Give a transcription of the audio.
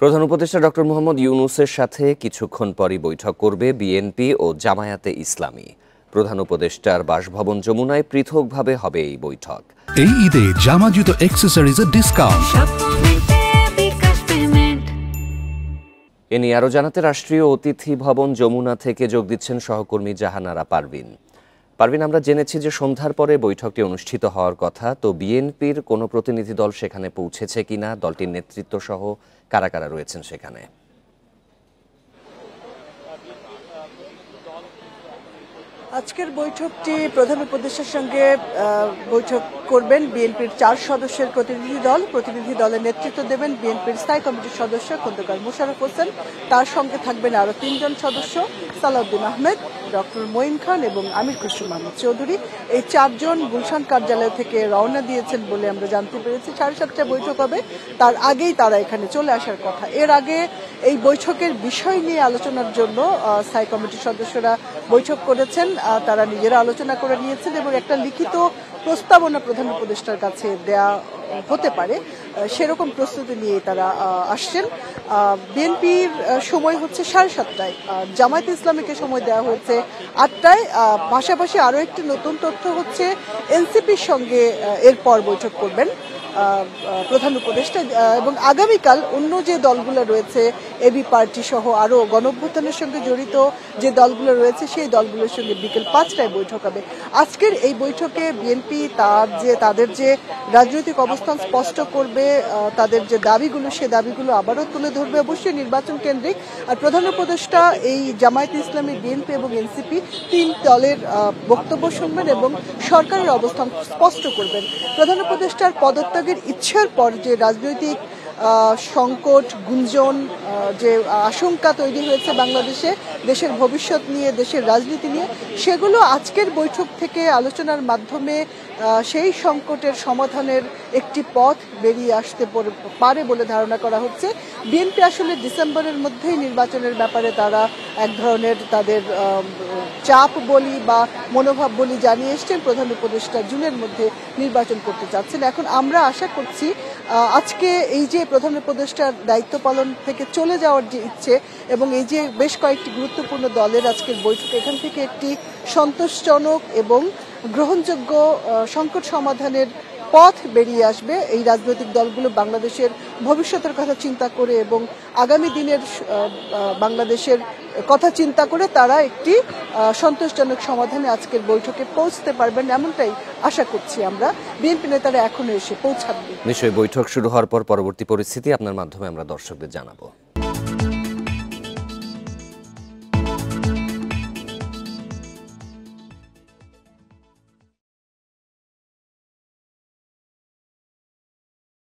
প্রধান উপদেষ্টা ডক্টর মোহাম্মদ ইউনূসের সাথে কিছুক্ষণ পরই বৈঠক করবে বিএনপি ও জামায়াতে ইসলামী। প্রধান উপদেষ্টার বাসভবন যমুনায় পৃথকভাবে হবে এই বৈঠক। এই ঈদে জামা জুতো অ্যাক্সেসরিজের ডিসকাউন্ট। এ নিয়ে আরও জানাতে রাষ্ট্রীয় অতিথি ভবন যমুনা থেকে যোগ দিচ্ছেন সহকর্মী জাহানারা পারভিন। আমরা জেনেছি যে সন্ধ্যার পরে বৈঠকটি অনুষ্ঠিত হওয়ার কথা। তো বিএনপির কোনো প্রতিনিধি দল সেখানে পৌঁছেছে কিনা, দলটির নেতৃত্ব সহ কারা কারা রয়েছেন সেখানে? আজকের বৈঠকটি প্রধান উপদেষ্টার সঙ্গে বৈঠক করবেন বিএনপির 4 সদস্যের প্রতিনিধি দলের নেতৃত্ব দেবেন বিএনপির স্থায়ী কমিটির সদস্য খন্দকার মোশাররফ হোসেন। তার সঙ্গে থাকবেন আরও 3 জন সদস্য, সালাউদ্দিন আহমেদ, ডক্টর মঈন খান এবং আমির খসরু মাহমুদ চৌধুরী। এই 4 জন গুলশান কার্যালয় থেকে রওনা দিয়েছেন বলে আমরা জানতে পেরেছি। 7:30টায় বৈঠক হবে, তার আগেই তারা এখানে চলে আসার কথা। এর আগে এই বৈঠকের বিষয় নিয়ে আলোচনার জন্য স্থায়ী কমিটির সদস্যরা বৈঠক করেছেন। তারা নিজেরা আলোচনা করে নিয়েছেন এবং একটা লিখিত প্রস্তাবনা প্রধান উপদেষ্টার কাছে দেয়া হতে পারে, সেরকম প্রস্তুতি নিয়ে তারা আসছেন। বিএনপির সময় হচ্ছে 7:30টায়, জামায়াতে ইসলামীকে সময় দেওয়া হয়েছে 8টায়। পাশাপাশি আরও একটি নতুন তথ্য হচ্ছে এনসিপির সঙ্গে এরপর বৈঠক করবেন প্রধান উপদেষ্টা, এবং আগামীকাল অন্য যে দলগুলো রয়েছে এবি পার্টি সহ আরও গণঅভ্যুত্থানের সঙ্গে জড়িত যে দলগুলো রয়েছে সেই দলগুলোর সঙ্গে বিকেল 5টায় বৈঠক হবে। আজকের এই বৈঠকে বিএনপি তাদের যে রাজনৈতিক অবস্থান স্পষ্ট করবে, তাদের যে দাবিগুলো সে দাবিগুলো আবারও তুলে ধরবে, অবশ্যই নির্বাচন কেন্দ্রিক। আর প্রধান উপদেষ্টা এই জামায়াতে ইসলামী, বিএনপি এবং এনসিপি 3 দলের বক্তব্য শুনবেন এবং সরকারের অবস্থান স্পষ্ট করবেন। প্রধান উপদেষ্টার পদত্যাগের ইচ্ছার পর যে রাজনৈতিক সংকট, গুঞ্জন, যে আশঙ্কা তৈরি হয়েছে বাংলাদেশে দেশের ভবিষ্যৎ নিয়ে, দেশের রাজনীতি নিয়ে, সেগুলো আজকের বৈঠক থেকে আলোচনার মাধ্যমে সেই সংকটের সমাধানের একটি পথ বেরিয়ে আসতে পারে বলে ধারণা করা হচ্ছে। বিএনপি আসলে ডিসেম্বরের মধ্যেই নির্বাচনের ব্যাপারে তারা এক ধরনের তাদের চাপ বলি বা মনোভাব বলি জানিয়ে এসছেন। প্রধান উপদেষ্টা জুনের মধ্যে নির্বাচন করতে চাচ্ছেন। এখন আমরা আশা করছি আজকে এই যে প্রধান উপদেষ্টার দায়িত্ব পালন থেকে চলে যাওয়ার যে ইচ্ছে এবং এই যে বেশ কয়েকটি গুরুত্বপূর্ণ দলের আজকের বৈঠক, এখান থেকে একটি সন্তোষজনক এবং গ্রহণযোগ্য সংকট সমাধানের পথ বেরিয়ে আসবে। এই রাজনৈতিক দলগুলো বাংলাদেশের ভবিষ্যতের কথা চিন্তা করে এবং আগামী দিনের বাংলাদেশের কথা চিন্তা করে তারা একটি সন্তোষজনক সমাধানে আজকের বৈঠকে পৌঁছতে পারবেন, এমনটাই আশা করছি আমরা। বিএনপি নেতারা এখনো এসে পৌঁছাবেন। নিশ্চয়ই বৈঠক শুরু হওয়ার পর পরবর্তী পরিস্থিতি আপনার মাধ্যমে আমরা দর্শকদের জানাবো।